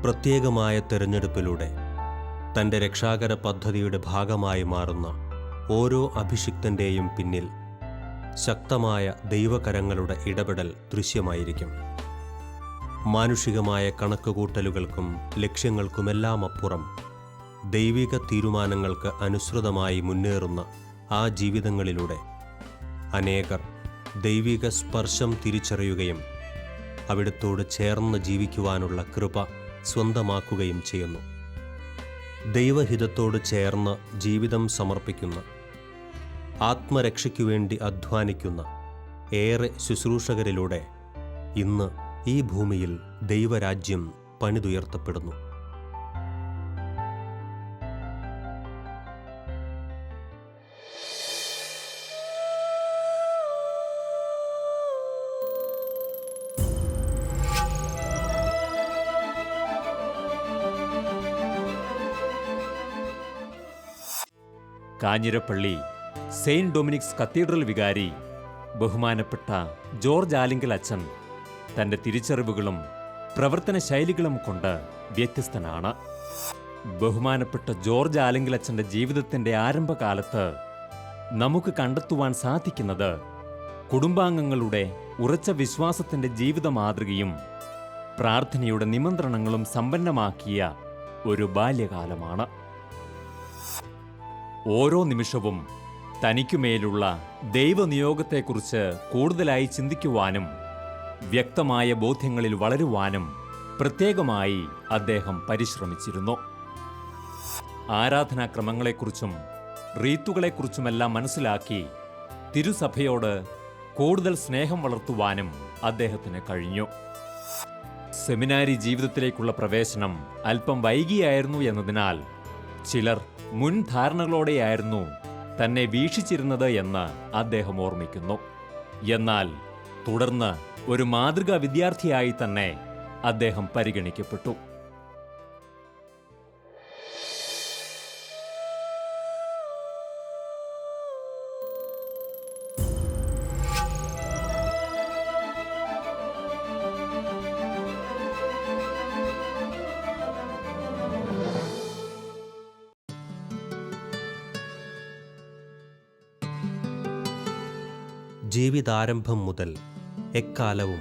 പ്രത്യേകമായ തെരഞ്ഞെടുപ്പിലൂടെ തൻ്റെ രക്ഷാകര പദ്ധതിയുടെ ഭാഗമായി മാറുന്ന ഓരോ അഭിഷിക്തൻ്റെയും പിന്നിൽ ശക്തമായ ദൈവകരങ്ങളുടെ ഇടപെടൽ ദൃശ്യമായിരിക്കും. മാനുഷികമായ കണക്കുകൂട്ടലുകൾക്കും ലക്ഷ്യങ്ങൾക്കുമെല്ലാം അപ്പുറം ദൈവിക തീരുമാനങ്ങൾക്ക് അനുസൃതമായി മുന്നേറുന്ന ആ ജീവിതങ്ങളിലൂടെ അനേകർ ദൈവിക സ്പർശം തിരിച്ചറിയുകയും അവിടുത്തോട് ചേർന്ന് ജീവിക്കുവാനുള്ള കൃപ സ്വന്തമാക്കുകയും ചെയ്യുന്നു. ദൈവഹിതത്തോട് ചേർന്ന് ജീവിതം സമർപ്പിക്കുന്ന, ആത്മരക്ഷയ്ക്കു വേണ്ടി അധ്വാനിക്കുന്ന ഏറെ ശുശ്രൂഷകരിലൂടെ ഇന്ന് ഈ ഭൂമിയിൽ ദൈവരാജ്യം പണിതുയർത്തപ്പെടുന്നു. കാഞ്ഞിരപ്പള്ളി സെയിന്റ് ഡൊമിനിക്സ് കത്തീഡ്രൽ വികാരി ബഹുമാനപ്പെട്ട ജോർജ് ആലിങ്കൽ അച്ഛൻ തൻ്റെ തിരിച്ചറിവുകളും പ്രവർത്തന ശൈലികളും കൊണ്ട് വ്യത്യസ്തനാണ്. ബഹുമാനപ്പെട്ട ജോർജ് ആലിങ്കൽ അച്ഛൻ്റെ ജീവിതത്തിൻ്റെ ആരംഭകാലത്ത് നമുക്ക് കണ്ടെത്തുവാൻ സാധിക്കുന്നത് കുടുംബാംഗങ്ങളുടെ ഉറച്ച വിശ്വാസത്തിൻ്റെ ജീവിത മാതൃകയും പ്രാർത്ഥനയുടെ നിമന്ത്രണങ്ങളും സമ്പന്നമാക്കിയ ഒരു ബാല്യകാലമാണ്. ഓരോ നിമിഷവും തനിക്കുമേലുള്ള ദൈവനിയോഗത്തെക്കുറിച്ച് കൂടുതലായി ചിന്തിക്കുവാനും വ്യക്തമായ ബോധ്യങ്ങളിൽ വളരുവാനും പ്രത്യേകമായി അദ്ദേഹം പരിശ്രമിച്ചിരുന്നു. ആരാധനാക്രമങ്ങളെക്കുറിച്ചും റീത്തുകളെക്കുറിച്ചുമെല്ലാം മനസ്സിലാക്കി തിരുസഭയോട് കൂടുതൽ സ്നേഹം വളർത്തുവാനും അദ്ദേഹത്തിന് കഴിഞ്ഞു. സെമിനാരി ജീവിതത്തിലേക്കുള്ള പ്രവേശനം അല്പം വൈകിയായിരുന്നു എന്നതിനാൽ ചിലർ മുൻധാരണകളോടെയായിരുന്നു തന്നെ വീക്ഷിച്ചിരുന്നത് എന്ന് അദ്ദേഹം ഓർമ്മിക്കുന്നു. എന്നാൽ തുടർന്ന് ഒരു മാതൃകാ വിദ്യാർത്ഥിയായി തന്നെ അദ്ദേഹം പരിഗണിക്കപ്പെട്ടു. ജീവിതാരംഭം മുതൽ എക്കാലവും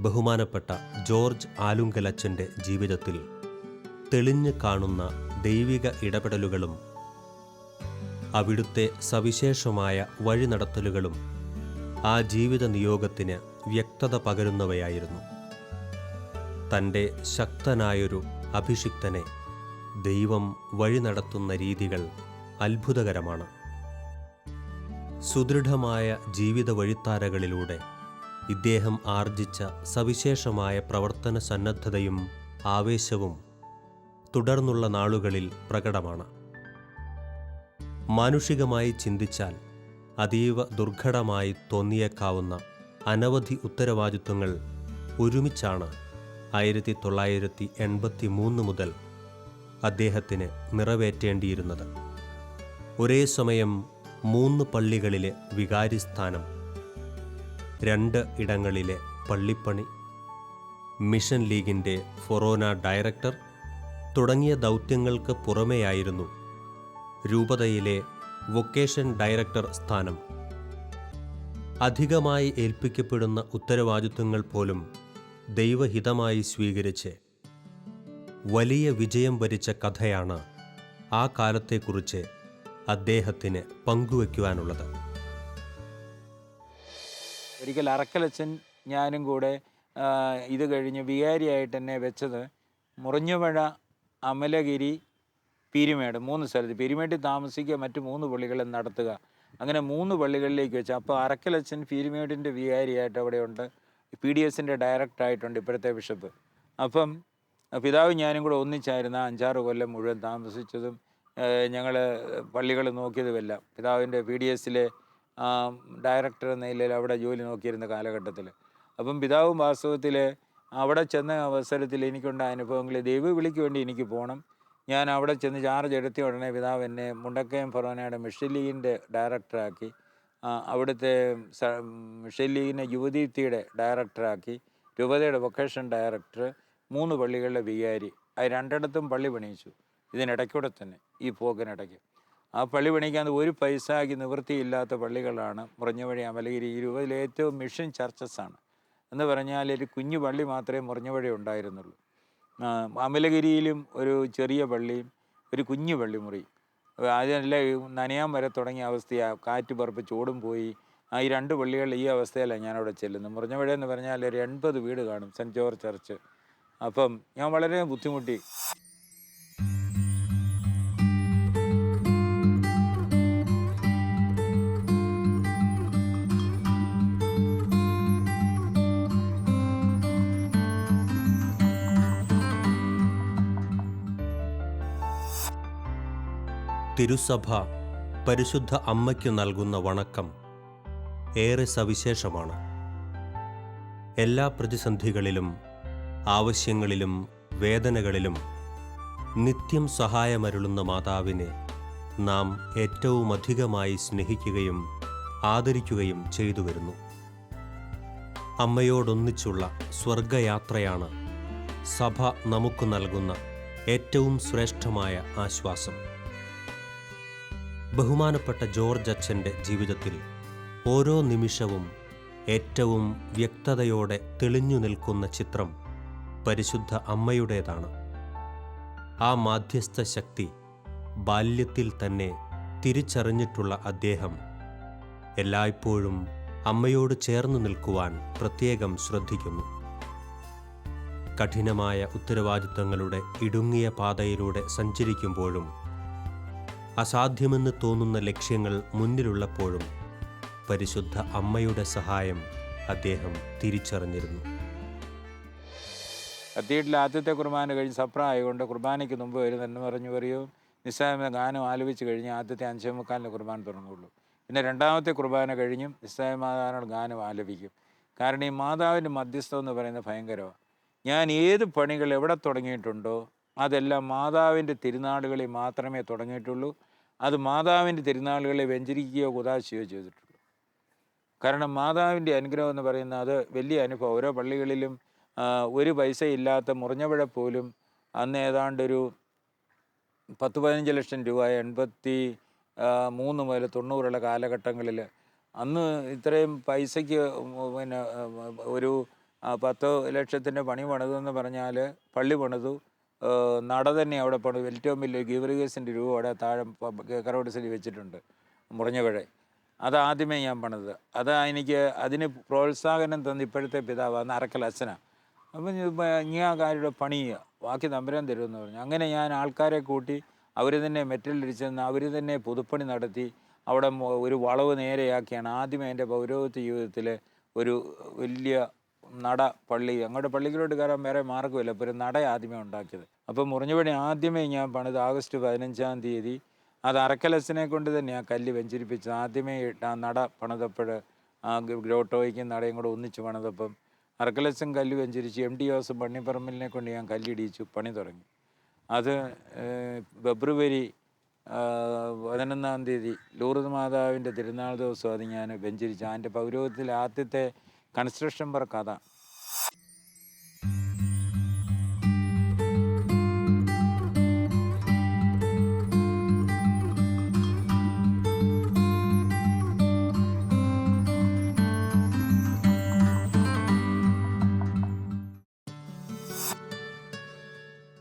ബഹുമാനപ്പെട്ട ജോർജ് ആലുങ്കലച്ചൻ്റെ ജീവിതത്തിൽ തെളിഞ്ഞു കാണുന്ന ദൈവിക ഇടപെടലുകളും അവിടുത്തെ സവിശേഷമായ വഴിനടത്തലുകളും ആ ജീവിത നിയോഗത്തിന് വ്യക്തത പകരുന്നവയായിരുന്നു. തൻ്റെ ശക്തനായൊരു അഭിഷിക്തനെ ദൈവം വഴി നടത്തുന്ന രീതികൾ അത്ഭുതകരമാണ്. സുദൃഢമായ ജീവിത വഴിത്താരകളിലൂടെ ഇദ്ദേഹം ആർജിച്ച സവിശേഷമായ പ്രവർത്തന സന്നദ്ധതയും ആവേശവും തുടർന്നുള്ള നാളുകളിൽ പ്രകടമാണ്. മാനുഷികമായി ചിന്തിച്ചാൽ അതീവ ദുർഘടമായി തോന്നിയേക്കാവുന്ന അനവധി ഉത്തരവാദിത്വങ്ങൾ ഒരുമിച്ചാണ് 1983 മുതൽ അദ്ദേഹത്തിന് നിറവേറ്റേണ്ടിയിരുന്നത്. ഒരേ സമയം 3 പള്ളികളിലെ വികാരിസ്ഥാനം, 2 ഇടങ്ങളിലെ പള്ളിപ്പണി, മിഷൻ ലീഗിൻ്റെ ഫൊറോന ഡയറക്ടർ തുടങ്ങിയ ദൗത്യങ്ങൾക്ക് പുറമെയായിരുന്നു രൂപതയിലെ വൊക്കേഷൻ ഡയറക്ടർ സ്ഥാനം. അധികമായി ഏൽപ്പിക്കപ്പെടുന്ന ഉത്തരവാദിത്വങ്ങൾ പോലും ദൈവഹിതമായി സ്വീകരിച്ച് വലിയ വിജയം വരിച്ച കഥയാണ് ആ കാലത്തെക്കുറിച്ച് അദ്ദേഹത്തിന് പങ്കുവയ്ക്കുവാനുള്ളത്. ഒരിക്കൽ അറക്കലച്ചൻ ഞാനും കൂടെ ഇത് കഴിഞ്ഞ് വികാരിയായിട്ട് എന്നെ വെച്ചത് മുറിഞ്ഞുപുഴ, അമലഗിരി, പീരുമേട് 3 സ്ഥലത്ത്. പീരുമേട്ടിൽ താമസിക്കുക, മറ്റ് 3 പള്ളികളും നടത്തുക. അങ്ങനെ 3 പള്ളികളിലേക്ക് വെച്ചു. അപ്പോൾ അറക്കലച്ചൻ പീരുമേടിൻ്റെ വികാരിയായിട്ട് അവിടെയുണ്ട്, PDSൻ്റെ ഡയറക്ടറായിട്ടുണ്ട് ഇപ്പോഴത്തെ ബിഷപ്പ്. അപ്പം പിതാവ് ഞാനും കൂടെ ഒന്നിച്ചായിരുന്നു 5-6 കൊല്ലം മുഴുവൻ താമസിച്ചതും ഞങ്ങൾ പള്ളികൾ നോക്കിയതുമെല്ലാം. പിതാവിൻ്റെ PDSലെ ഡയറക്ടർ എന്ന നിലയിൽ അവിടെ ജോലി നോക്കിയിരുന്ന കാലഘട്ടത്തിൽ. അപ്പം പിതാവും വാസ്തവത്തിൽ അവിടെ ചെന്ന അവസരത്തിൽ എനിക്കുണ്ടായ അനുഭവങ്ങൾ, ദൈവ വിളിക്ക് വേണ്ടി എനിക്ക് പോകണം. ഞാൻ അവിടെ ചെന്ന് ചാർജ് എടുത്ത ഉടനെ പിതാവ് എന്നെ മുണ്ടക്കയം ഫൊറോനയുടെ മിഷൻ ലീഗിൻ്റെ ഡയറക്ടറാക്കി, അവിടുത്തെ മിഷൻ ലീഗിൻ്റെ യുവദീപ്തിയുടെ ഡയറക്ടറാക്കി, രൂപതയുടെ വൊക്കേഷൻ ഡയറക്ടർ, 3 പള്ളികളിലെ വികാരി. അത് 2ഇടത്തും പള്ളി പണിയിച്ചു. ഇതിനിടയ്ക്കൂടെ തന്നെ, ഈ പോക്കിനിടയ്ക്ക്. ആ പള്ളി പണിയിക്കാൻ ഒരു പൈസയ്ക്ക് നിവൃത്തിയില്ലാത്ത പള്ളികളാണ് മുറിഞ്ഞവഴി, അമലഗിരി ഈ രൂപത്തിലെ ഏറ്റവും മിഷൻ ചർച്ചസാണ്. എന്ന് പറഞ്ഞാൽ ഒരു കുഞ്ഞു പള്ളി മാത്രമേ മുറിഞ്ഞവഴി ഉണ്ടായിരുന്നുള്ളൂ. അമലഗിരിയിലും ഒരു ചെറിയ പള്ളിയും ഒരു കുഞ്ഞു പള്ളിമുറി. അതെല്ലാം നനയാൻ വരെ തുടങ്ങിയ അവസ്ഥയാണ്. കാറ്റ് പറപ്പിച്ച് ഓടും പോയി. ഈ 2 പള്ളികളിൽ ഈ അവസ്ഥയിലാണ് ഞാനവിടെ ചെല്ലുന്നത്. മുറിഞ്ഞവഴി എന്ന് പറഞ്ഞാൽ ഒരു 80 വീട് കാണും, സെൻറ്റ് ജോർജ് ചർച്ച്. അപ്പം ഞാൻ വളരെ ബുദ്ധിമുട്ടി. തിരുസഭ പരിശുദ്ധ അമ്മയ്ക്ക് നൽകുന്ന വണക്കം ഏറെ സവിശേഷമാണ്. എല്ലാ പ്രതിസന്ധികളിലും ആവശ്യങ്ങളിലും വേദനകളിലും നിത്യം സഹായമരുളുന്ന മാതാവിനെ നാം ഏറ്റവുമധികമായി സ്നേഹിക്കുകയും ആദരിക്കുകയും ചെയ്തു വരുന്നു. അമ്മയോടൊന്നിച്ചുള്ള സ്വർഗയാത്രയാണ് സഭ നമുക്ക് നൽകുന്ന ഏറ്റവും ശ്രേഷ്ഠമായ ആശ്വാസം. ബഹുമാനപ്പെട്ട ജോർജ് അച്ഛൻ്റെ ജീവിതത്തിൽ ഓരോ നിമിഷവും ഏറ്റവും വ്യക്തതയോടെ തെളിഞ്ഞു നിൽക്കുന്ന ചിത്രം പരിശുദ്ധ അമ്മയുടേതാണ്. ആ മാധ്യസ്ഥ ശക്തി ബാല്യത്തിൽ തന്നെ തിരിച്ചറിഞ്ഞിട്ടുള്ള അദ്ദേഹം എല്ലായ്പ്പോഴും അമ്മയോട് ചേർന്ന് നിൽക്കുവാൻ പ്രത്യേകം ശ്രദ്ധിക്കുന്നു. കഠിനമായ ഉത്തരവാദിത്തങ്ങളുടെ ഇടുങ്ങിയ പാതയിലൂടെ സഞ്ചരിക്കുമ്പോഴും അസാധ്യമെന്ന് തോന്നുന്ന ലക്ഷ്യങ്ങൾ മുന്നിലുള്ളപ്പോഴും പരിശുദ്ധ അമ്മയുടെ സഹായം അദ്ദേഹം തിരിച്ചറിഞ്ഞിരുന്നു. കത്തീഡ്രലിൽ ആദ്യത്തെ കുർബാന കഴിഞ്ഞ് സപ്ര ആയതുകൊണ്ട് കുർബാനയ്ക്ക് മുമ്പ് വരുന്നെന്ന് പറഞ്ഞു പറയും. നിസ്സായ ഗാനം ആലപിച്ച് കഴിഞ്ഞ് ആദ്യത്തെ 5:45 കുർബാന തുടങ്ങുള്ളൂ. പിന്നെ 2ാമത്തെ കുർബാന കഴിഞ്ഞും നിസ്സായ മാതാവിനോട് ഗാനം ആലപിക്കും. കാരണം ഈ മാതാവിൻ്റെ മധ്യസ്ഥം എന്ന് പറയുന്നത് ഭയങ്കരമാണ്. ഞാൻ ഏത് പണികൾ എവിടെ തുടങ്ങിയിട്ടുണ്ടോ അതെല്ലാം മാതാവിൻ്റെ തിരുനാളുകളിൽ മാത്രമേ തുടങ്ങിയിട്ടുള്ളൂ. അത് മാതാവിൻ്റെ തിരുനാളുകളെ വെഞ്ചരിക്കുകയോ കുദാശയോ ചെയ്തിട്ടുള്ളൂ. കാരണം മാതാവിൻ്റെ അനുഗ്രഹം എന്ന് പറയുന്നത് അത് വലിയ അനുഭവം. ഓരോ പള്ളികളിലും ഒരു പൈസ ഇല്ലാത്ത മുറിഞ്ഞപുഴ പോലും അന്ന് ഏതാണ്ടൊരു 10-15 ലക്ഷം രൂപ 83 മുതൽ 90 കാലഘട്ടങ്ങളിൽ അന്ന് ഇത്രയും പൈസയ്ക്ക് പിന്നെ ഒരു 10 ലക്ഷത്തിൻ്റെ പണി പണിതെന്ന് പറഞ്ഞാൽ പള്ളി പണിതു, നട തന്നെ അവിടെ പണിതു. ഏറ്റവും വലിയ ഗീവർഗീസിൻ്റെ രൂപ അവിടെ താഴെ കറോഡിസിൽ വെച്ചിട്ടുണ്ട് മുറിഞ്ഞപുഴ. അതാദ്യമേ ഞാൻ പണിത്. എനിക്ക് അതിന് പ്രോത്സാഹനം തന്ന ഇപ്പോഴത്തെ പിതാവ് അന്ന് അറക്കൽ അച്ഛനാണ്. അപ്പം ഇനി ആ കാര്യയുടെ പണി ചെയ്യുക, ബാക്കി തമ്പുരാൻ തരുമെന്ന് പറഞ്ഞു. അങ്ങനെ ഞാൻ ആൾക്കാരെ കൂട്ടി അവർ തന്നെ മെറ്റലിടിച്ചെന്ന് അവർ തന്നെ പുതുപ്പണി നടത്തി അവിടെ ഒരു വളവ് നേരെയാക്കിയാണ് ആദ്യമേ എൻ്റെ പൗരോഹിത്യ ജീവിതത്തിൽ ഒരു വലിയ നട പള്ളി. അങ്ങോട്ട് പള്ളിക്കിലോട്ട് കയറാൻ വേറെ മാർഗ്ഗമില്ല. അപ്പോൾ ഒരു നട ആദ്യമേ ഉണ്ടാക്കിയത്. അപ്പോൾ മുറിഞ്ഞപടി ആദ്യമേ ഞാൻ പണിത് ആഗസ്റ്റ് 15-ാം തീയതി. അത് അറക്കലച്ചനെ കൊണ്ട് തന്നെ ആ കല്ല് വെഞ്ചരിപ്പിച്ചത്. ആദ്യമേ ആ നട പണിതപ്പോൾ ആ ഗ്രോട്ടോയ്ക്കും നടയും കൂടെ ഒന്നിച്ച് പണിതപ്പം അറക്കലച്ചൻ കല്ല് വെഞ്ചരിച്ച് MD ജോസഫ് പള്ളിപ്പറമ്പിലിനെ കൊണ്ട് ഞാൻ കല്ലിടിച്ചു പണി തുടങ്ങി. അത് ഫെബ്രുവരി 11-ാം തീയതി ലൂർദ് മാതാവിൻ്റെ തിരുനാൾ ദിവസം അത് ഞാൻ വെഞ്ചരിച്ചു. അതിൻ്റെ പൗരോഹിത്യത്തിലെ ആദ്യത്തെ കൺസ്ട്രക്ഷൻ വർക്ക് അതാണ്.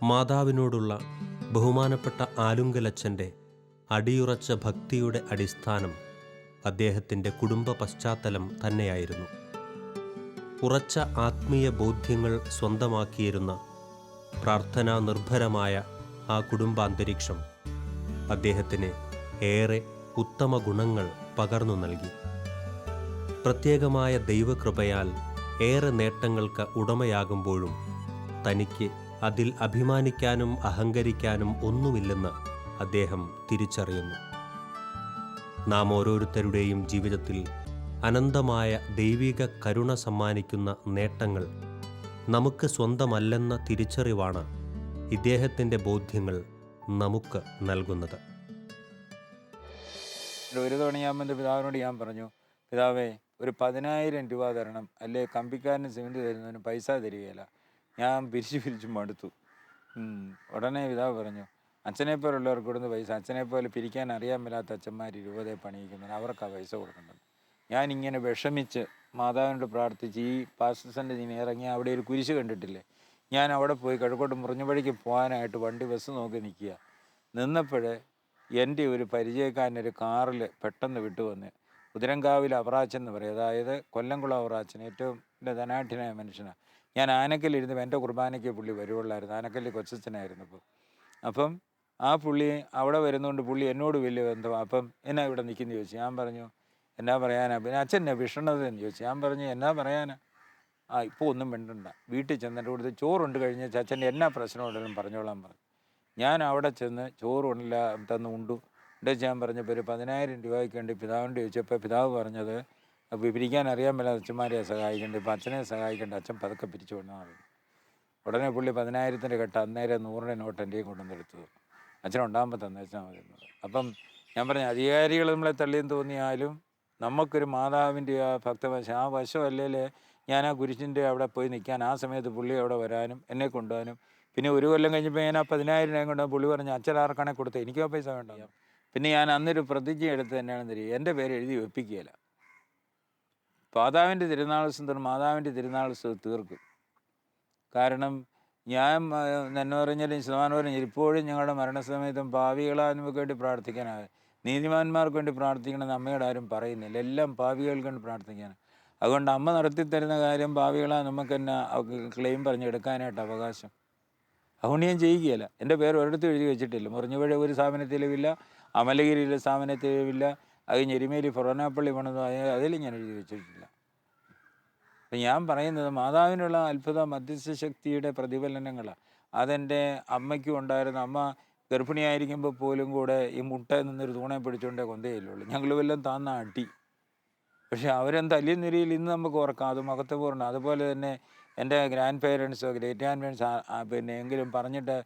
മാതാവിനോടുള്ള ബഹുമാനപ്പെട്ട ആലുങ്കലച്ചൻ്റെ അടിയുറച്ച ഭക്തിയുടെ അടിസ്ഥാനം അദ്ദേഹത്തിൻ്റെ കുടുംബ പശ്ചാത്തലം തന്നെയായിരുന്നു. ഉറച്ച ആത്മീയ ബോധ്യങ്ങൾ സ്വന്തമാക്കിയിരുന്ന പ്രാർത്ഥനാ നിർഭരമായ ആ കുടുംബാന്തരീക്ഷം അദ്ദേഹത്തിന് ഏറെ ഉത്തമ ഗുണങ്ങൾ പകർന്നു നൽകി. പ്രത്യേകമായ ദൈവകൃപയാൽ ഏറെ നേട്ടങ്ങൾക്ക് ഉടമയാകുമ്പോഴും തനിക്ക് അതിൽ അഭിമാനിക്കാനും അഹങ്കരിക്കാനും ഒന്നുമില്ലെന്ന് അദ്ദേഹം തിരിച്ചറിയുന്നു. നാം ഓരോരുത്തരുടെയും ജീവിതത്തിൽ അനന്തമായ ദൈവിക കരുണ സമ്മാനിക്കുന്ന നേട്ടങ്ങൾ നമുക്ക് സ്വന്തമല്ലെന്ന തിരിച്ചറിവാണ് ഇദ്ദേഹത്തിൻ്റെ ബോധ്യങ്ങൾ നമുക്ക് നൽകുന്നത്. ഒരു തവണ ഞാൻ എൻ്റെ പിതാവിനോട് ഞാൻ പറഞ്ഞു, പിതാവേ ഒരു 10,000 രൂപ തരണം, അല്ലെ കമ്പിക്കാരന് സിമെൻറ്റ് തരുന്നതിന് പൈസ തരികയില്ല. ഞാൻ പിരിച്ച് മടുത്തു. ഉടനെ പിതാവ് പറഞ്ഞു, അച്ഛനെപ്പോലുള്ളവർക്ക് കൊടുക്കുന്ന പൈസ അച്ഛനെപ്പോലെ പിരിക്കാൻ അറിയാൻ മേലാത്ത അച്ഛന്മാർ 20 പണിയിക്കുന്നതിന് അവർക്കാണ് പൈസ കൊടുക്കേണ്ടത്. ഞാനിങ്ങനെ വിഷമിച്ച് മാതാവിനോട് പ്രാർത്ഥിച്ച് ഈ പാസ്റ്റർ നീ ഇറങ്ങി അവിടെ ഒരു കുരിശ് കണ്ടിട്ടില്ലേ, ഞാൻ അവിടെ പോയി കിഴക്കോട്ട് മുറിഞ്ഞുപടിക്ക് പോകാനായിട്ട് ബസ് നോക്കി നിൽക്കുക. നിന്നപ്പോൾ എൻ്റെ ഒരു പരിചയക്കാരനൊരു കാറിൽ പെട്ടെന്ന് വിട്ടുവന്ന് കുതിരങ്കാവിൽ അവറാച്ചൻ എന്ന് പറയും, അതായത് കൊല്ലംകുളം അവറാച്ചൻ, ഏറ്റവും ധനാഠ്യനായ മനുഷ്യനാണ്. ഞാൻ ആനക്കല്ലിരുന്ന് എൻ്റെ കുർബാനയ്ക്ക് പുള്ളി വരുവുള്ളായിരുന്നു, ആനക്കല്ലിൽ കൊച്ചച്ഛനായിരുന്നപ്പോൾ. അപ്പം ആ പുള്ളി അവിടെ വരുന്നതുകൊണ്ട് പുള്ളി എന്നോട് വലിയ ബന്ധമാണ്. അപ്പം എന്നാ ഇവിടെ നിൽക്കുന്നു ചോദിച്ചു. ഞാൻ പറഞ്ഞു എന്നാ പറയാനാ, പിന്നെ അച്ഛനെ വിഷണതെന്ന് ചോദിച്ചു. ഞാൻ പറഞ്ഞു എന്നാ പറയാനാ, ഇപ്പോൾ ഒന്നും വേണ്ടണ്ട, വീട്ടിൽ ചെന്നിട്ട് കൊടുത്ത് ചോറുണ്ട് കഴിഞ്ഞ് അച്ഛൻ്റെ എന്നാ പ്രശ്നമുണ്ടെങ്കിലും പറഞ്ഞോളാൻ പറഞ്ഞു. ഞാൻ അവിടെ ചെന്ന് ചോറുണ്ടില്ല തന്ന് ഉണ്ടു ഞാൻ പറഞ്ഞപ്പോൾ ഒരു 10,000 രൂപയ്ക്ക് വേണ്ടി പിതാവിൻ്റെ ചോദിച്ചപ്പോൾ പിതാവ് പറഞ്ഞത് അപ്പോൾ പിരിക്കാൻ അറിയാൻ മേലാതെ അച്ഛന്മാരെ സഹായിക്കേണ്ടത്, ഇപ്പോൾ അച്ഛനെ സഹായിക്കേണ്ട, അച്ഛൻ പതുക്കെ പിരിച്ചു കൊണ്ടാൽ മതി. ഉടനെ പുള്ളി 10,000-ൻ്റെ കെട്ട് അന്നേരം 100-ൻ്റെ നോട്ട് എൻ്റെ കൊണ്ടുവന്നെടുത്തത്, അച്ഛനുണ്ടാകുമ്പോൾ തന്നേച്ചാൽ മതി എന്നത്. അപ്പം ഞാൻ പറഞ്ഞു, അധികാരികൾ നമ്മളെ തള്ളിയെന്ന് തോന്നിയാലും നമുക്കൊരു മാതാവിൻ്റെ ആ ഭക്തവശം, ആ വശമല്ലേ ഞാൻ ആ കുരിശിൻ്റെ അവിടെ പോയി നിൽക്കാൻ, ആ സമയത്ത് പുള്ളി അവിടെ വരാനും എന്നെ കൊണ്ടുപോകാനും. പിന്നെ ഒരു കൊല്ലം കഴിഞ്ഞപ്പോൾ ഞാൻ ആ 10,000 രൂപ കൊണ്ട് പുള്ളി പറഞ്ഞ് അച്ഛൻ ആർക്കാണെങ്കിൽ കൊടുത്തത്, എനിക്ക് ആ പൈസ വേണ്ട. പിന്നെ ഞാൻ അന്നൊരു പ്രതിജ്ഞ എടുത്ത് തന്നെയാണെന്ന് തരിക, എൻ്റെ പേര് എഴുതി വെപ്പിക്കുകയില്ല. മാതാവിൻ്റെ തിരുനാൾ ദിവസം മാതാവിൻ്റെ തിരുനാൾ ദിവസം തീർക്കും. കാരണം ഞാൻ എന്ന് പറഞ്ഞാലും ശതമാനം ഇപ്പോഴും ഞങ്ങളുടെ മരണസമയത്തും പാവികളാ നമുക്ക് വേണ്ടി പ്രാർത്ഥിക്കാനാണ്, നീതിമാന്മാർക്ക് വേണ്ടി പ്രാർത്ഥിക്കണമെന്ന് അമ്മയോട് ആരും പറയുന്നില്ല, എല്ലാം പാവികൾക്ക് വേണ്ടി പ്രാർത്ഥിക്കാനാണ്. അതുകൊണ്ട് അമ്മ നടത്തിത്തരുന്ന കാര്യം പാവികളാ നമുക്ക് തന്നെ ക്ലെയിം പറഞ്ഞെടുക്കാനായിട്ട് അവകാശം. അതുകൊണ്ട് ഞാൻ ചെയ്യുകയില്ല. എൻ്റെ പേര് ഒരിടത്തും എഴുതി വെച്ചിട്ടില്ല. മുറിഞ്ഞുപുഴ ഒരു സ്ഥാപനത്തിലുമില്ല, അമലഗിരിയിലെ സ്ഥാപനത്തിലുമില്ല, അത് ഞെരിമേലി ഫൊറോനാപ്പള്ളി പണിതോ അതിൽ ഞാൻ എഴുതി വെച്ചിട്ടില്ല. അപ്പം ഞാൻ പറയുന്നത് മാതാവിനുള്ള അത്ഭുത മധ്യസ്ഥ ശക്തിയുടെ പ്രതിഫലനങ്ങളാണ്. അതെൻ്റെ അമ്മയ്ക്കും ഉണ്ടായിരുന്നു. അമ്മ ഗർഭിണിയായിരിക്കുമ്പോൾ പോലും കൂടെ ഈ മുട്ടയിൽ നിന്നൊരു തൂണെ പിടിച്ചുകൊണ്ടേ കൊന്തയില്ലുള്ളൂ. ഞങ്ങൾ വല്ലതും താന്ന അടി. പക്ഷേ അവരെന്ത് തല്ലിയ നിരയിൽ ഇന്ന് നമുക്ക് ഓർക്കാം, അത് മഹത്വപൂർണ്ണം. അതുപോലെ തന്നെ എൻ്റെ ഗ്രാൻഡ് പേരൻസോ ഗ്രേറ്റ് ഗ്രാൻഡ് പേരൻസ് പിന്നെ എങ്കിലും പറഞ്ഞിട്ട്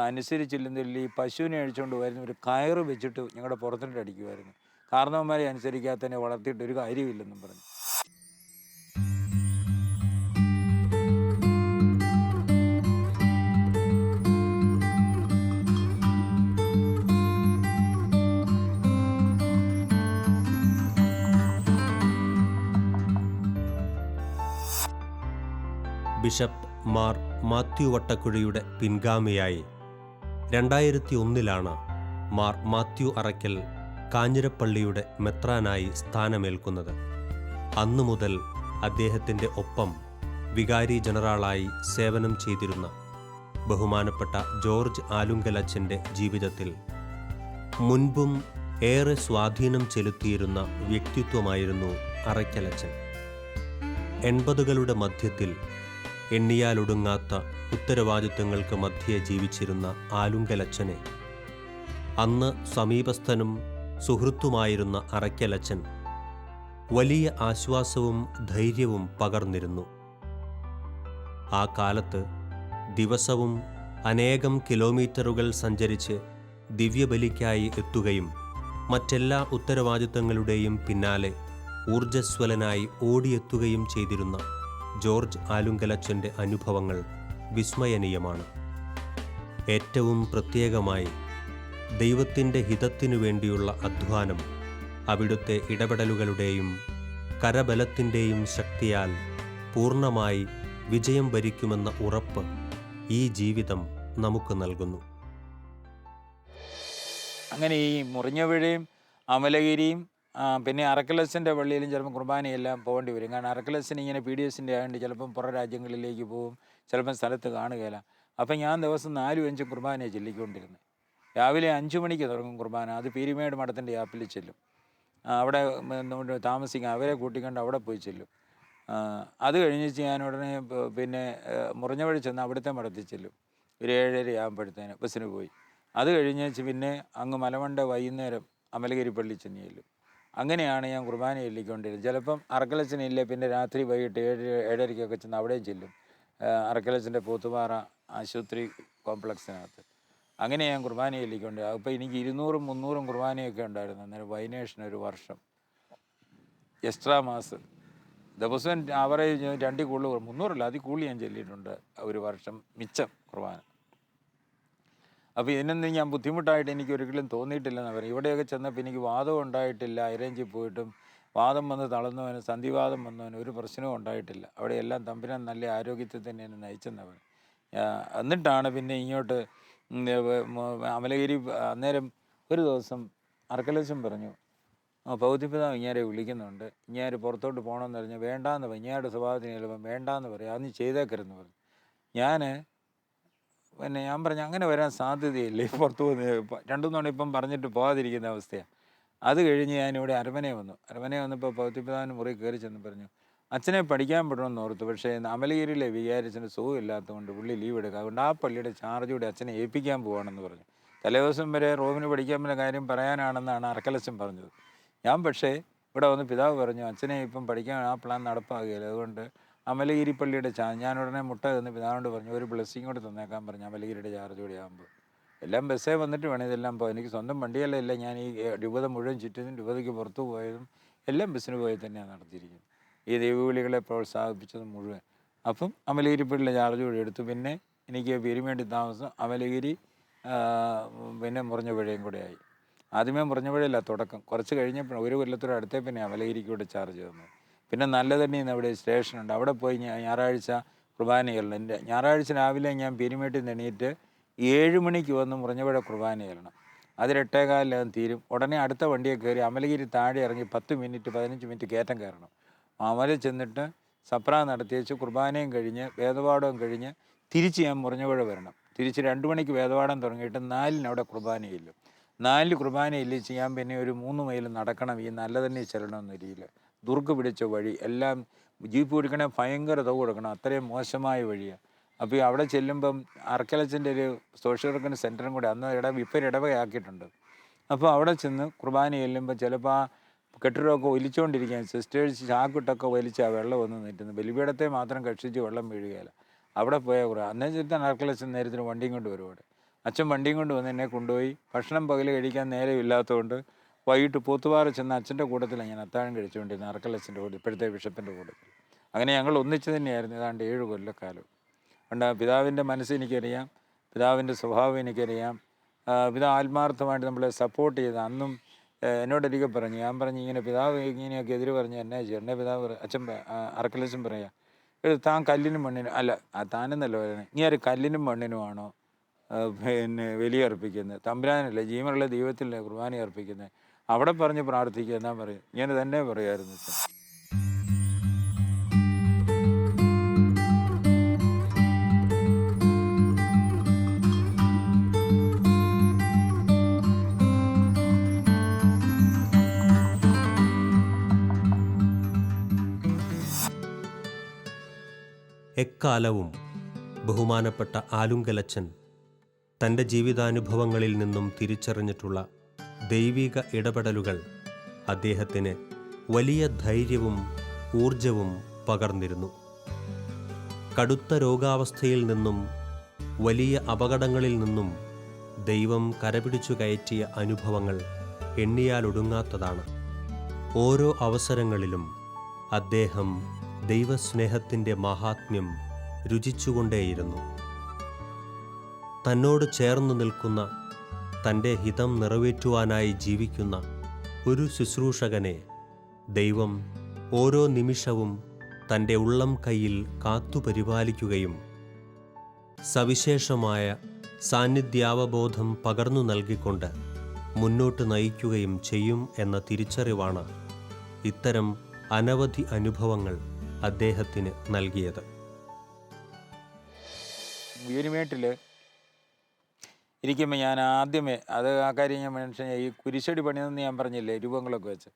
അനുസരിച്ചില്ലെന്നില്ല, ഈ പശുവിനെ അഴിച്ചുകൊണ്ട് വരുന്ന ഒരു കയറ് വെച്ചിട്ട് ഞങ്ങളുടെ പുറത്തിട്ട് അടിക്കുമായിരുന്നു. കാരണവന്മാരെ അനുസരിക്കാത്തതിനെ വളർത്തിയിട്ട് ഒരു കാര്യമില്ലെന്നും പറഞ്ഞു. ബിഷപ്പ് മാർ മാത്യു വട്ടക്കുഴിയുടെ പിൻഗാമിയായി 2001 മാർ മാത്യു അറയ്ക്കൽ കാഞ്ഞിരപ്പള്ളിയുടെ മെത്രാനായി സ്ഥാനമേൽക്കുന്നത്. അന്നു മുതൽ അദ്ദേഹത്തിൻ്റെ ഒപ്പം വികാരി ജനറാളായി സേവനം ചെയ്തിരുന്ന ബഹുമാനപ്പെട്ട ജോർജ് ആലുങ്കലച്ചൻ്റെ ജീവിതത്തിൽ മുൻപും ഏറെ സ്വാധീനം ചെലുത്തിയിരുന്ന വ്യക്തിത്വമായിരുന്നു അറയ്ക്കലച്ചൻ. 80കളുടെ മധ്യത്തിൽ എണ്ണിയാലൊടുങ്ങാത്ത ഉത്തരവാദിത്വങ്ങൾക്ക് മധ്യേ ജീവിച്ചിരുന്ന ആലുങ്കലച്ചനെ അന്ന് സമീപസ്ഥനും സുഹൃത്തുമായിരുന്ന അറയ്ക്കലച്ചൻ വലിയ ആശ്വാസവും ധൈര്യവും പകർന്നിരുന്നു. ആ കാലത്ത് ദിവസവും അനേകം കിലോമീറ്ററുകൾ സഞ്ചരിച്ച് ദിവ്യബലിക്കായി എത്തുകയും മറ്റെല്ലാ ഉത്തരവാദിത്തങ്ങളുടെയും പിന്നാലെ ഊർജ്ജസ്വലനായി ഓടിയെത്തുകയും ചെയ്തിരുന്ന ജോർജ് ആലുങ്കലച്ചൻ്റെ അനുഭവങ്ങൾ വിസ്മയനീയമാണ്. ഏറ്റവും പ്രത്യേകമായി ദൈവത്തിൻ്റെ ഹിതത്തിനു വേണ്ടിയുള്ള അധ്വാനം, അവിടുത്തെ ഇടപെടലുകളുടെയും കരബലത്തിൻ്റെയും ശക്തിയാൽ പൂർണ്ണമായി വിജയം വരിക്കുമെന്ന ഉറപ്പ് ഈ ജീവിതം നമുക്ക് നൽകുന്നു. അങ്ങനെ ഈ മുറിഞ്ഞപുഴയും അമലഗിരിയും പിന്നെ അറക്കലച്ചൻ്റെ പള്ളിയിലും ചിലപ്പോൾ കുർബാനയെല്ലാം പോകേണ്ടി വരും. കാരണം അറക്കലച്ചൻ ഇങ്ങനെ PDSൻ്റെ ആയതുകൊണ്ട് ചിലപ്പം പുറം രാജ്യങ്ങളിലേക്ക് പോകും, ചിലപ്പം സ്ഥലത്ത് കാണുകയില്ല. അപ്പം ഞാൻ ദിവസം 4-5 കുർബാനയെ ചൊല്ലിക്കൊണ്ടിരുന്നത്. രാവിലെ 5 മണിക്ക് തുടങ്ങും കുർബാന, അത് പീരിമേട് മഠത്തിൻ്റെ യാപ്പിൽ ചെല്ലും. അവിടെ താമസിക്കാൻ അവരെ കൂട്ടിക്കൊണ്ട് അവിടെ പോയി ചെല്ലും. അത് കഴിഞ്ഞ് ഞാൻ ഉടനെ പിന്നെ മുറിഞ്ഞപുഴ ചെന്ന് അവിടുത്തെ മഠത്തിൽ ചെല്ലും. ഒരു 7:30 ആകുമ്പോഴത്തേന് ബസ്സിന് പോയി. അത് കഴിഞ്ഞ് പിന്നെ അങ്ങ് മലമണ്ട വൈകുന്നേരം അമലഗിരി പള്ളി ചെന്ന് ചെല്ലും. അങ്ങനെയാണ് ഞാൻ കുർബാന ചൊല്ലിക്കൊണ്ടിരുന്നത്. ചിലപ്പം അറക്കലച്ചനില്ലേ പിന്നെ രാത്രി വൈകിട്ട് 7-7:30 ചെന്ന് അവിടെയും ചെല്ലും, അറക്കലച്ചൻ്റെ പോത്തുപാറ ആശുപത്രി കോംപ്ലക്സിനകത്ത്. അങ്ങനെ ഞാൻ കുർബാന ചൊല്ലിക്കൊണ്ട് അപ്പോൾ എനിക്ക് 200-300 കുർബാനയൊക്കെ ഉണ്ടായിരുന്നു. അന്നേരം വൈനേഷന് ഒരു വർഷം എക്സ്ട്രാ മാസ് ദിവസവും ആവറേജ് 2 കൂടുതൽ 300 അതിൽ കൂടുതൽ ഞാൻ ചൊല്ലിയിട്ടുണ്ട് ഒരു വർഷം മിച്ചം കുർബാന. അപ്പോൾ ഇതിനൊന്നും ഞാൻ ബുദ്ധിമുട്ടായിട്ട് എനിക്ക് ഒരിക്കലും തോന്നിയിട്ടില്ലെന്ന് പറയും. ഇവിടെയൊക്കെ ചെന്നപ്പോൾ എനിക്ക് വാദം ഉണ്ടായിട്ടില്ല. ഹൈറേഞ്ചിൽ പോയിട്ടും വാദം വന്ന് തളർന്നവന്, സന്ധിവാദം വന്നവന് ഒരു പ്രശ്നവും ഉണ്ടായിട്ടില്ല. അവിടെയെല്ലാം തമ്പുരാൻ നല്ല ആരോഗ്യത്തിൽ തന്നെ എന്നെ നയിച്ചെന്നവൻ. എന്നിട്ടാണ് പിന്നെ ഇങ്ങോട്ട് അമലഗിരി അന്നേരം ഒരു ദിവസം അർക്കലച്ചൻ പറഞ്ഞു, പൗതിപിതാവ് ഇങ്ങേരെ വിളിക്കുന്നുണ്ട്, ഇങ്ങേര് പുറത്തോട്ട് പോകണമെന്ന് പറഞ്ഞാൽ വേണ്ടാന്ന് പറയും, ഇങ്ങേരുടെ സ്വഭാവത്തിന് ചിലപ്പം വേണ്ടാന്ന് പറയും, അന്ന് ചെയ്തേക്കരുതെന്ന് പറഞ്ഞു. പിന്നെ ഞാൻ പറഞ്ഞു അങ്ങനെ വരാൻ സാധ്യതയില്ലേ, പുറത്ത് പോകുന്ന 2 തവണ ഇപ്പം പറഞ്ഞിട്ട് പോകാതിരിക്കുന്ന അവസ്ഥയാണ്. അത് കഴിഞ്ഞ് ഞാനിവിടെ അരമനയിൽ വന്നപ്പോൾ പൗതിപിതാവിന് മുറി കയറി ചെന്ന് പറഞ്ഞു, അച്ഛനെ പഠിക്കാൻ വിടണമെന്ന് ഓർത്തു, പക്ഷേ അമലഗിരിയിലെ വികാരിച്ചന് സുഖമില്ലാത്തതുകൊണ്ട് പുള്ളി ലീവ് എടുക്കുക, അതുകൊണ്ട് ആ പള്ളിയുടെ ചാർജ് കൂടി അച്ഛനെ ഏൽപ്പിക്കാൻ പോവാണെന്ന് പറഞ്ഞു. തലേദിവസം വരെ റോമിന് പഠിക്കാൻ പറ്റുന്ന കാര്യം പറയാനാണെന്നാണ് അർക്കലച്ചൻ പറഞ്ഞത്. ഞാൻ പക്ഷേ ഇവിടെ വന്ന് പിതാവ് പറഞ്ഞു, അച്ഛനെ ഇപ്പം പഠിക്കാൻ ആ പ്ലാൻ നടപ്പാകുകയില്ല, അതുകൊണ്ട് അമലഗിരി പള്ളിയുടെ ഞാൻ ഉടനെ മുട്ട തന്ന് പിതാവിനോട് പറഞ്ഞു ഒരു ബ്ലെസ്സിങ് കൂടി തന്നേക്കാൻ പറഞ്ഞു, അമലഗിരിയുടെ ചാർജ് കൂടി ആകുമ്പോൾ. എല്ലാം ബസ്സേ വന്നിട്ട് വേണം ഇതെല്ലാം പോകാൻ. എനിക്ക് സ്വന്തം വണ്ടിയല്ല, ഞാൻ ഈ രൂപത മുഴുവൻ ചുറ്റിയതും രൂപതയ്ക്ക് പുറത്തു പോയതും എല്ലാം ബസ്സിന് പോയി തന്നെയാണ് നടത്തിയിരിക്കുന്നത്. ഈ ദൈവവിളികളെ പ്രോത്സാഹിപ്പിച്ചതും മുഴുവൻ. അപ്പം അമലഗിരി പള്ളിയുടെ ചാർജ് കൂടി എടുത്തു. പിന്നെ എനിക്ക് പീരുമേണ്ടി താമസം അമലഗിരി പിന്നെ മുറിഞ്ഞപുഴയും കൂടെ ആയി. ആദ്യമേ മുറിഞ്ഞപുഴയില്ല തുടക്കം, കുറച്ച് കഴിഞ്ഞപ്പോൾ ഒരു കൊല്ലത്തോടെ അടുത്തേ പിന്നെ അമലഗിരിക്ക് കൂടെ ചാർജ് തന്നു. പിന്നെ നല്ലതണ്ണിന്ന് അവിടെ സ്റ്റേഷനുണ്ട്, അവിടെ പോയി ഞായറാഴ്ച കുർബാനയിടണം. എൻ്റെ ഞായറാഴ്ച രാവിലെ ഞാൻ പീരുമേട്ടിൽ നിന്ന് എണീറ്റ് 7 മണിക്ക് വന്ന് മുറിഞ്ഞപുഴ കുർബാന ചെല്ലണം. അത് 8:15 തീരും. ഉടനെ അടുത്ത വണ്ടിയെ കയറി അമലഗിരി താഴെ ഇറങ്ങി 10 മിനിറ്റ് 15 മിനിറ്റ് കയറ്റം കയറണം. അമല ചെന്നിട്ട് സപ്ര നടത്തിയേച്ച് കുർബാനയും കഴിഞ്ഞ് വേദപാഠവും കഴിഞ്ഞ് തിരിച്ച് ഞാൻ മുറിഞ്ഞപുഴ വരണം. തിരിച്ച് 2 മണിക്ക് വേദപാഠം തുടങ്ങിയിട്ട് 4-ന് അവിടെ കുർബാനയില്ല. 4 കുർബാനയില്ല ചെയ്യാൻ പിന്നെ ഒരു 3 മൈൽ നടക്കണം ഈ നല്ലതന്നെ ചെല്ലണമെന്ന രീതിയിൽ. ദുർഗ് പിടിച്ച വഴി, എല്ലാം ജീപ്പ് കൊടുക്കണേ ഭയങ്കര തുക കൊടുക്കണം, അത്രയും മോശമായ വഴിയാണ്. അപ്പോൾ അവിടെ ചെല്ലുമ്പം അർക്കലച്ചൻ്റെ ഒരു സോഷ്യൽ വർക്കിൻ്റെ സെൻറ്ററും കൂടെ അന്ന് ഇപ്പോൾ ഇടവകയാക്കിയിട്ടുണ്ട്. അപ്പോൾ അവിടെ ചെന്ന് കുർബാന ചെല്ലുമ്പോൾ ചിലപ്പോൾ ആ കെട്ടിടമൊക്കെ ഒലിച്ചുകൊണ്ടിരിക്കുകയാണ്, സിസ്റ്റേഴ്സ് ചാക്കിട്ടൊക്കെ വലിച്ച് ആ വെള്ളം ഒന്ന് നിറ്റുന്നു, ബലിപീഠത്തെ മാത്രം കക്ഷിച്ച് വെള്ളം വീഴുകയില്ല. അവിടെ പോയാൽ കുറേ അന്നേ ചെറുത്താൻ അർക്കലച്ചൻ നേരത്തിന് വണ്ടിയും കൊണ്ട് വരുവാട്. അച്ഛൻ വണ്ടിയും കൊണ്ട് വന്ന് എന്നെ കൊണ്ടുപോയി. ഭക്ഷണം പകൽ കഴിക്കാൻ നേരമില്ലാത്തതുകൊണ്ട് വൈകിട്ട് പൂത്തുപാറ ചെന്ന് അച്ഛൻ്റെ കൂട്ടത്തിലാണ് ഞാൻ അത്താഴം കഴിച്ചുകൊണ്ടിരുന്നത്, അർക്കലച്ചൻ്റെ കൂടെ, ഇപ്പോഴത്തെ ബിഷപ്പിൻ്റെ കൂട്ടത്തിൽ. അങ്ങനെ ഞങ്ങൾ ഒന്നിച്ച് തന്നെയായിരുന്നു ഏതാണ്ട് 7 കൊല്ലക്കാലം. അതുകൊണ്ട് പിതാവിൻ്റെ മനസ്സ് എനിക്കറിയാം, പിതാവിൻ്റെ സ്വഭാവം എനിക്കറിയാം. പിതാവ് ആത്മാർത്ഥമായിട്ട് നമ്മളെ സപ്പോർട്ട് ചെയ്ത് അന്നും എന്നോടൊരിക്കൽ പറഞ്ഞു, ഞാൻ പറഞ്ഞു ഇങ്ങനെ പിതാവ് ഇങ്ങനെയൊക്കെ എതിര് പറഞ്ഞ് എന്നാ ചെയ്യും. എന്നെ പിതാവ് അർക്കലച്ചൻ പറയാം, താൻ കല്ലിനും മണ്ണിനും അല്ല, താനെന്നല്ല പറയുന്നത്, ഇനി ആര് കല്ലിനും മണ്ണിനുമാണോ പിന്നെ ബലിയർപ്പിക്കുന്നത്, തമ്പുരാനല്ലേ ജീവനുള്ള ദൈവത്തിലല്ലേ കുർബാന അർപ്പിക്കുന്നത്, അവിടെ പറഞ്ഞ് പ്രാർത്ഥിക്കുക എന്നാ പറയും. ഇങ്ങനെ തന്നെ പറയുമായിരുന്നു. എക്കാലവും ബഹുമാനപ്പെട്ട ആലുങ്കലച്ചൻ തൻ്റെ ജീവിതാനുഭവങ്ങളിൽ നിന്നും തിരിച്ചറിഞ്ഞിട്ടുള്ള ദൈവിക ഇടപെടലുകൾ അദ്ദേഹത്തിന് വലിയ ധൈര്യവും ഊർജവും പകർന്നിരുന്നു. കടുത്ത രോഗാവസ്ഥയിൽ നിന്നും വലിയ അപകടങ്ങളിൽ നിന്നും ദൈവം കരപിടിച്ചു കയറ്റിയ അനുഭവങ്ങൾ എണ്ണിയാലൊടുങ്ങാത്തതാണ്. ഓരോ അവസരങ്ങളിലും അദ്ദേഹം ദൈവസ്നേഹത്തിൻ്റെ മഹാത്മ്യം രുചിച്ചുകൊണ്ടേയിരുന്നു. തന്നോട് ചേർന്ന് നിൽക്കുന്ന, തൻ്റെ ഹിതം നിറവേറ്റുവാനായി ജീവിക്കുന്ന ഒരു ശുശ്രൂഷകനെ ദൈവം ഓരോ നിമിഷവും തൻ്റെ ഉള്ളം കൈയിൽ കാത്തുപരിപാലിക്കുകയും സവിശേഷമായ സാന്നിധ്യാവബോധം പകർന്നു നൽകിക്കൊണ്ട് മുന്നോട്ട് നയിക്കുകയും ചെയ്യും എന്ന തിരിച്ചറിവാണ് ഇത്തരം അനവധി അനുഭവങ്ങൾ അദ്ദേഹത്തിന് നൽകിയത്. പീരുമേട്ടിൽ ഇരിക്കുമ്പോൾ ഞാൻ ആദ്യമേ ആ കാര്യം ഞാൻ മനുഷ്യൻ ഈ കുരിശടി പണിതെന്ന് ഞാൻ പറഞ്ഞില്ലേ, രൂപങ്ങളൊക്കെ വെച്ച്,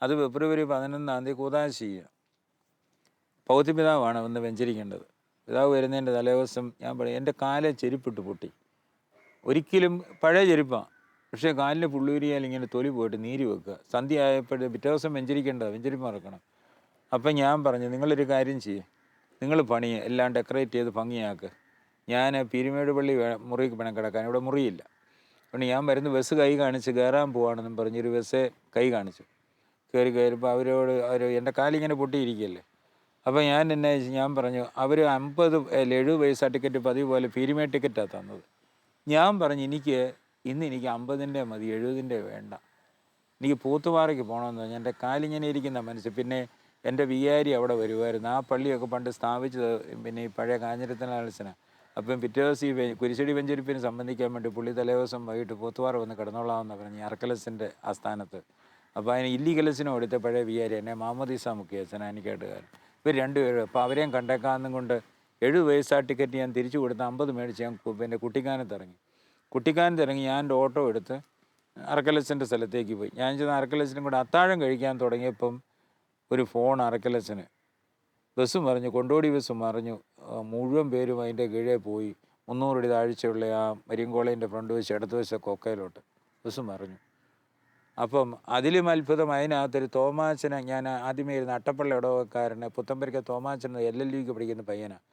അത് ഫെബ്രുവരി 11-ാം തീയതി കൂതാശ ചെയ്യുക. പൗതിപിതാവാണ് വന്ന് വെഞ്ചരിക്കേണ്ടത്. പിതാവ് വരുന്നതിൻ്റെ തലേദിവസം ഞാൻ പറയും, എൻ്റെ കാലെ ചെരുപ്പിട്ട് പൊട്ടി, ഒരിക്കലും പഴയ ചെരുപ്പാണ്, പക്ഷേ കാലിൽ പുള്ളൂരിയാൽ ഇങ്ങനെ തൊലി പോയിട്ട് നീര് വെക്കുക. സന്ധ്യ ആയപ്പോഴേ പിറ്റേ ദിവസം വെഞ്ചരിക്കേണ്ടത്, വെഞ്ചരിപ്പ് മറക്കണം. അപ്പം ഞാൻ പറഞ്ഞു, നിങ്ങളൊരു കാര്യം ചെയ്യും, നിങ്ങൾ പണിയെ എല്ലാം ഡെക്കറേറ്റ് ചെയ്ത് ഭംഗിയാക്കുക, ഞാൻ പീരുമേട് പള്ളി മുറിക്ക് വേണം കിടക്കാൻ, ഇവിടെ മുറിയില്ല. അതുകൊണ്ട് ഞാൻ വരുന്ന ബസ് കൈ കാണിച്ച് കയറാൻ പോവാണെന്നും പറഞ്ഞൊരു ബസ് കൈ കാണിച്ചു. കയറിയപ്പോൾ അവർ എൻ്റെ കാലിങ്ങനെ പൊട്ടിയിരിക്കുകയല്ലേ, അപ്പോൾ ഞാൻ പറഞ്ഞു അവർ 70 പൈസ ടിക്കറ്റ് പതിവ് പോലെ പീരുമേട് ടിക്കറ്റാണ് തന്നത്. ഞാൻ പറഞ്ഞു എനിക്ക് 50-ൻ്റെ മതി, 70-ൻ്റെ വേണ്ട, എനിക്ക് പൂത്തുപാറയ്ക്ക് പോകണമെന്ന് പറഞ്ഞു. എൻ്റെ കാലിങ്ങനെ ഇരിക്കുന്ന മനസ്സ്. പിന്നെ എൻ്റെ വികാരി അവിടെ വരുമായിരുന്നു. ആ പള്ളിയൊക്കെ പണ്ട് സ്ഥാപിച്ചത് പിന്നെ ഈ പഴയ കാഞ്ഞിരത്തിൻ്റെ ആൾസിനാണ്. അപ്പം പിറ്റേ ദിവസം ഈ കുരിശടി വെഞ്ചരിപ്പിന് സംബന്ധിക്കാൻ വേണ്ടി പുള്ളി തലേദിവസം വൈകിട്ട് പൂത്തുപാറ വന്ന് കിടന്നോളാമെന്ന് പറഞ്ഞു അറക്കലസിൻ്റെ ആസ്ഥാനത്ത്. അപ്പോൾ അതിന് ഇല്ലീഗലസിനും എടുത്ത പഴയ വികാരി എന്നെ മാമോദീസ മുക്കിയ സനാനിക്കാട്ടുകാരൻ, ഇവർ രണ്ടുപേരും. അപ്പോൾ അവരെയും കണ്ടേക്കാമെന്നും കൊണ്ട് 70 പൈസ ടിക്കറ്റ് ഞാൻ തിരിച്ചു കൊടുത്ത് 50 മേടിച്ച് ഞാൻ പിന്നെ കുട്ടിക്കാനത്ത് ഇറങ്ങി ഞാൻ എൻ്റെ ഓട്ടോ എടുത്ത് അറക്കലസിൻ്റെ സ്ഥലത്തേക്ക് പോയി. ഞാൻ ചെന്ന് അറക്കലസിനും കൂടെ അത്താഴം കഴിക്കാൻ തുടങ്ങിയപ്പം ഒരു ഫോൺ അറക്കലസിന് ബസ് മറിഞ്ഞു, കൊണ്ടോടി ബസ് മറിഞ്ഞു. മുഴുവൻ പേരും അതിൻ്റെ കീഴേ പോയി. 300 അടി താഴ്ചയുള്ള ആ മരിയൻകോളേജിൻ്റെ ഫ്രണ്ട് വശം ഇടത്ത് വശം കൊക്കയിലോട്ട് ബസ് മറിഞ്ഞു. അപ്പം അതിലും അത്ഭുതം, അതിനകത്തൊരു തോമാച്ചനെ, ഞാൻ ആദ്യമേ ഇരുന്ന അട്ടപ്പള്ളി ഇടവക്കാരനെ പുത്തമ്പരിക്ക തോമാച്ചൻ LLBക്ക് പഠിക്കുന്ന പയ്യനാണ്.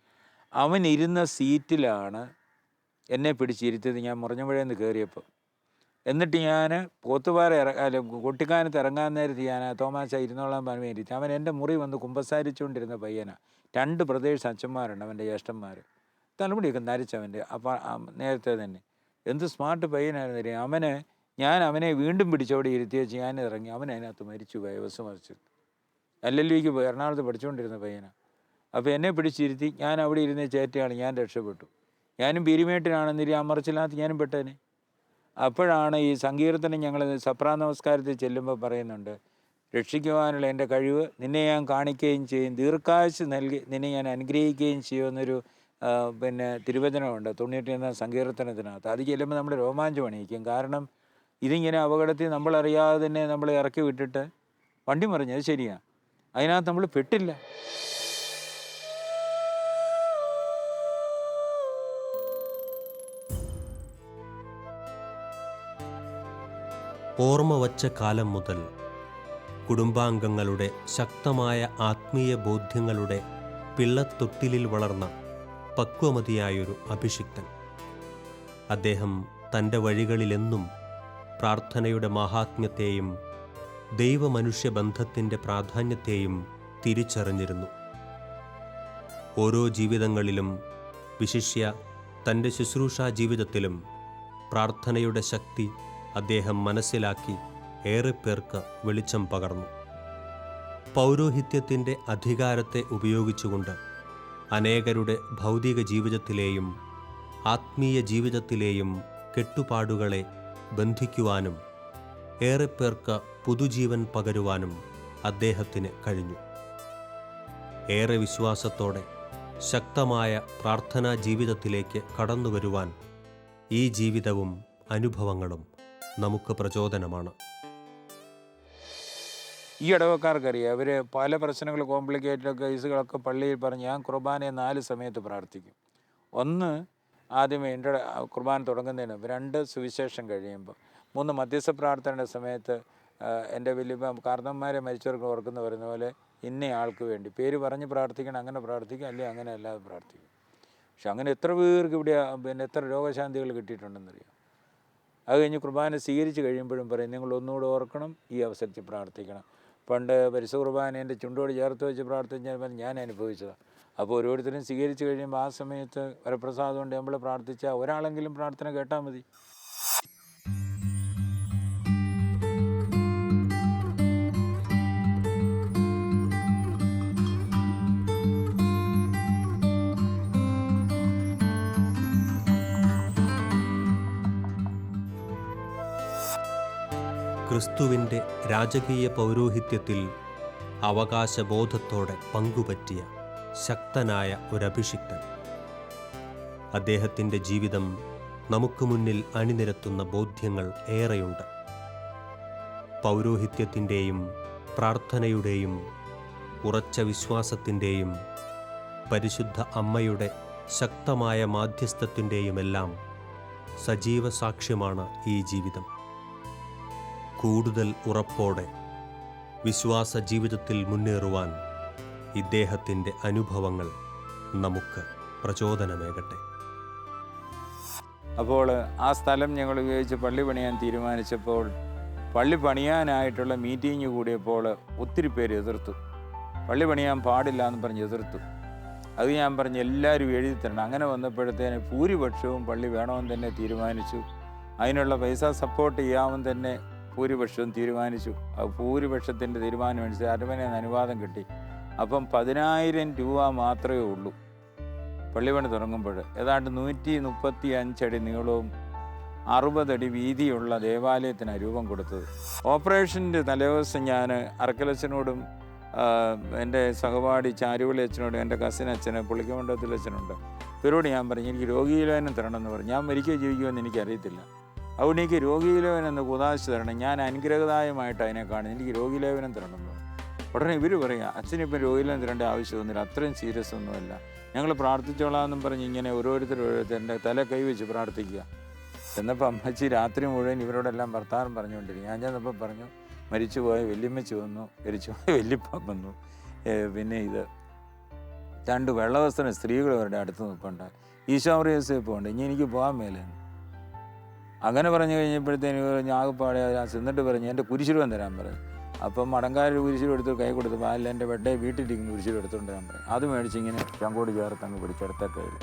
അവൻ ഇരുന്ന സീറ്റിലാണ് എന്നെ പിടിച്ചിരുത്തിയത് ഞാൻ മുറിഞ്ഞപുഴയിൽ നിന്ന് കയറിയപ്പോൾ. എന്നിട്ട് ഞാൻ പോത്തുപാറ കുട്ടിക്കാനത്ത് ഇറങ്ങാൻ നേരത്ത് ഞാൻ തോമാച്ച ഇരുന്നോളാൻ പറഞ്ഞ് ഇരുത്തി. അവൻ എൻ്റെ മുറി വന്ന് കുമ്പസാരിച്ചുകൊണ്ടിരുന്ന പയ്യനാണ്. 2 ബ്രദേഴ്സ് അച്ഛന്മാരുണ്ട് അവൻ്റെ ജ്യേഷ്ഠന്മാർ. തലമുടിയൊക്കെ നരിച്ചവൻ്റെ. അപ്പം നേരത്തെ തന്നെ എന്ത് സ്മാർട്ട് പയ്യനായിരുന്നു. ഞാൻ അവനെ വീണ്ടും പിടിച്ചോടെ ഇരുത്തി വെച്ച് ഞാൻ ഇറങ്ങി. അവൻ അതിനകത്ത് മരിച്ചു പോയി, ബസ് മരിച്ചു. LLBക്ക് പോയി, എറണാകുളത്ത് പഠിച്ചുകൊണ്ടിരുന്ന പയ്യനാണ്. അപ്പോൾ എന്നെ പിടിച്ചിരുത്തി. ഞാൻ അവിടെ ഇരുന്ന് ചേറ്റയാണ്, ഞാൻ രക്ഷപ്പെട്ടു. ഞാനും പീരുമേട്ടിനാണെന്നിരി അമർച്ചില്ലാത്ത ഞാനും പെട്ടേനെ. അപ്പോഴാണ് ഈ സങ്കീർത്തനം ഞങ്ങൾ സപ്രാ നമസ്കാരത്തിൽ ചെല്ലുമ്പോൾ പറയുന്നുണ്ട്, രക്ഷിക്കുവാനുള്ള എൻ്റെ കഴിവ് നിന്നെ ഞാൻ കാണിക്കുകയും ചെയ്യും, ദീർഘായുസ്സ് നൽകി നിന്നെ ഞാൻ അനുഗ്രഹിക്കുകയും ചെയ്യുമെന്നൊരു പിന്നെ തിരുവചനമുണ്ട് 91 സങ്കീർത്തനത്തിനകത്ത്. അത് ചെല്ലുമ്പോൾ നമ്മൾ രോമാഞ്ചം അണിയിക്കും. കാരണം ഇതിങ്ങനെ അപകടത്തിൽ നമ്മളറിയാതെ തന്നെ നമ്മളെ ഇറക്കി വിട്ടിട്ട് വണ്ടി മറിഞ്ഞു. അത് ശരിയാണ്, അതിനകത്ത് നമ്മൾ പെട്ടില്ല. ഓർമ്മ വച്ച കാലം മുതൽ കുടുംബാംഗങ്ങളുടെ ശക്തമായ ആത്മീയ ബോധ്യങ്ങളുടെ പിള്ളത്തൊട്ടിലിൽ വളർന്ന പക്വമതിയായൊരു അഭിഷിക്തൻ. അദ്ദേഹം തൻ്റെ വഴികളിലെന്നും പ്രാർത്ഥനയുടെ മാഹാത്മ്യത്തെയും ദൈവമനുഷ്യ ബന്ധത്തിൻ്റെ പ്രാധാന്യത്തെയും തിരിച്ചറിഞ്ഞിരുന്നു. ഓരോ ജീവിതങ്ങളിലും, വിശിഷ്യ തൻ്റെ ശുശ്രൂഷാ ജീവിതത്തിലും പ്രാർത്ഥനയുടെ ശക്തി അദ്ദേഹം മനസ്സിലാക്കി ഏറെ പേർക്ക് വെളിച്ചം പകർന്നു. പൗരോഹിത്യത്തിൻ്റെ അധികാരത്തെ ഉപയോഗിച്ചുകൊണ്ട് അനേകരുടെ ഭൗതിക ജീവിതത്തിലെയും ആത്മീയ ജീവിതത്തിലെയും കെട്ടുപാടുകളെ ബന്ധിക്കുവാനും ഏറെ പേർക്ക് പുതുജീവൻ പകരുവാനും അദ്ദേഹത്തിന് കഴിഞ്ഞു. ഏറെ വിശ്വാസത്തോടെ ശക്തമായ പ്രാർത്ഥനാ ജീവിതത്തിലേക്ക് കടന്നുവരുവാൻ ഈ ജീവിതവും അനുഭവങ്ങളും നമുക്ക് പ്രചോദനമാണ്. ഈ ഇടവക്കാർക്കറിയാം, അവർ പല പ്രശ്നങ്ങൾ, കോംപ്ലിക്കേറ്റഡ് കേസുകളൊക്കെ പള്ളിയിൽ പറഞ്ഞ് ഞാൻ കുർബാനയെ 4 സമയത്ത് പ്രാർത്ഥിക്കും. 1 ആദ്യമേ എൻ്റെ കുർബാന തുടങ്ങുന്നതിന് 2 സുവിശേഷം കഴിയുമ്പോൾ, 3 മധ്യസ്ഥ പ്രാർത്ഥനയുടെ സമയത്ത് എൻ്റെ വലിയ കാർന്നവന്മാരെ മരിച്ചവർക്ക് ഓർക്കുന്ന പറയുന്ന പോലെ ഇന്ന ആൾക്ക് വേണ്ടി പേര് പറഞ്ഞ് പ്രാർത്ഥിക്കണം, അങ്ങനെ പ്രാർത്ഥിക്കും, അല്ലെങ്കിൽ അങ്ങനെ അല്ലാതെ പ്രാർത്ഥിക്കും. പക്ഷെ അങ്ങനെ എത്ര പേർക്ക് ഇവിടെ പിന്നെ എത്ര രോഗശാന്തികൾ കിട്ടിയിട്ടുണ്ടെന്നറിയാം. അത് കഴിഞ്ഞ് കുർബാന സ്വീകരിച്ച് കഴിയുമ്പോഴും പറയും നിങ്ങൾ ഒന്നുകൂടെ ഓർക്കണം, ഈ അവസരത്തിൽ പ്രാർത്ഥിക്കണം. പണ്ട് പരിശുദ്ധ കുർബാന എൻ്റെ ചുണ്ടോട് ചേർത്ത് വെച്ച് പ്രാർത്ഥിച്ചാൽ ഞാൻ അനുഭവിച്ചതാണ്. അപ്പോൾ ഓരോരുത്തരും സ്വീകരിച്ച് കഴിയുമ്പോൾ ആ സമയത്ത് വരപ്രസാദം കൊണ്ട് നമ്മൾ പ്രാർത്ഥിച്ചാൽ ഒരാളെങ്കിലും പ്രാർത്ഥന കേട്ടാൽ മതി. ക്രിസ്തുവിൻ്റെ രാജകീയ പൗരോഹിത്യത്തിൽ അവകാശബോധത്തോടെ പങ്കുപറ്റിയ ശക്തനായ ഒരഭിഷിക്തൻ. അദ്ദേഹത്തിൻ്റെ ജീവിതം നമുക്ക് മുന്നിൽ അണിനിരത്തുന്ന ബോധ്യങ്ങൾ ഏറെയുണ്ട്. പൗരോഹിത്യത്തിൻ്റെയും പ്രാർത്ഥനയുടെയും ഉറച്ച വിശ്വാസത്തിൻ്റെയും പരിശുദ്ധ അമ്മയുടെ ശക്തമായ മാധ്യസ്ഥത്തിൻ്റെയുമെല്ലാം സജീവ സാക്ഷ്യമാണ് ഈ ജീവിതം. കൂടുതൽ ഉറപ്പോടെ വിശ്വാസ ജീവിതത്തിൽ മുന്നേറുവാൻ ഇദ്ദേഹത്തിൻ്റെ അനുഭവങ്ങൾ നമുക്ക് പ്രചോദനമേകട്ടെ. അപ്പോൾ ആ സ്ഥലം ഞങ്ങൾ ഉപയോഗിച്ച് പള്ളി പണിയാൻ തീരുമാനിച്ചപ്പോൾ, പള്ളി പണിയാനായിട്ടുള്ള മീറ്റിംഗ് കൂടിയപ്പോൾ ഒത്തിരി പേര് എതിർത്തു. പള്ളി പണിയാൻ പാടില്ല എന്ന് പറഞ്ഞ് എതിർത്തു. അത് ഞാൻ പറഞ്ഞ് എല്ലാവരും എഴുതി തരണം. അങ്ങനെ വന്നപ്പോഴത്തേന് ഭൂരിപക്ഷവും പള്ളി വേണമെന്ന് തന്നെ തീരുമാനിച്ചു. അതിനുള്ള പൈസ സപ്പോർട്ട് ചെയ്യാമെന്ന് തന്നെ ഭൂരിപക്ഷവും തീരുമാനിച്ചു. അത് ഭൂരിപക്ഷത്തിൻ്റെ തീരുമാനമനുസരിച്ച് അരമനയിൽ നിന്ന് അനുവാദം കിട്ടി. അപ്പം 10,000 രൂപ മാത്രമേ ഉള്ളൂ പള്ളിപണി തുടങ്ങുമ്പോൾ. ഏതാണ്ട് 135 അടി നീളവും 60 അടി വീതിയുള്ള ദേവാലയത്തിനാണ് രൂപം കൊടുത്തത്. ഓപ്പറേഷൻ്റെ തലേദിവസം ഞാൻ അറക്കലച്ചനോടും എൻ്റെ സഹപാഠി ചാരുവിളി അച്ഛനോടും എൻ്റെ കസിൻ അച്ഛന് പുളിക്കമണ്ഡലത്തിൽ അച്ഛനുണ്ട്, ഇവരോട് ഞാൻ പറഞ്ഞു എനിക്ക് രോഗീലേപനം തരണമെന്ന് പറഞ്ഞു. ഞാൻ മരിക്കുകയോ ജീവിക്കുമെന്ന് എനിക്കറിയത്തില്ല, അതുകൊണ്ട് എനിക്ക് രോഗീലേപനം എന്ന് കുതാശ തരണം, ഞാൻ അനുഗ്രഹദായമായിട്ട് അതിനെ കാണുന്നു, എനിക്ക് രോഗീലേപനം തരണമെന്ന് പറഞ്ഞു. ഉടനെ ഇവർ പറയുക അച്ഛനിപ്പം രോഗീലേപനം തരേണ്ട ആവശ്യമൊന്നുമില്ല, അത്രയും സീരിയസ് ഒന്നുമല്ല, ഞങ്ങൾ പ്രാർത്ഥിച്ചോളാമെന്നും പറഞ്ഞ് ഇങ്ങനെ ഓരോരുത്തരുടെ തല കൈവച്ച് പ്രാർത്ഥിക്കുക. എന്നപ്പോൾ അമ്മച്ചി രാത്രി മുഴുവൻ ഇവരോടെല്ലാം വർത്താനം പറഞ്ഞുകൊണ്ടിരിക്കും. ഞാൻ ചെന്നപ്പോൾ പറഞ്ഞു മരിച്ചുപോയ വല്യമ്മച്ചി വന്നു, മരിച്ചുപോയ വല്യപ്പൻ വന്നു, പിന്നെ ഇത് 2 വെള്ളവസ്ത്രം സ്ത്രീകൾ അവരുടെ അടുത്ത് നിൽപ്പുണ്ട്, ഈശോറിയസേപ്പ് ഉണ്ട്, ഇനി എനിക്ക് പോകാൻ മേലെന്ന്. അങ്ങനെ പറഞ്ഞു കഴിഞ്ഞപ്പോഴത്തേന് ഞാകപ്പാടെ ചെന്നിട്ട് പറഞ്ഞു എൻ്റെ കുരിശിരുവൻ തരാൻ പറയും. അപ്പം മടങ്കാരൊരു കുരിശിലും എടുത്ത് കൈ കൊടുത്തപ്പോൾ അല്ല എൻ്റെ വെട്ടയെ വീട്ടിലിരിക്കുന്ന കുരിശിലും എടുത്തുകൊണ്ട് തരാൻ പറയും. അത് മേടിച്ച് ഇങ്ങനെ ചങ്കോട് ചേർത്ത് അങ്ങ് പിടിച്ചെടുത്ത കയ്യിൽ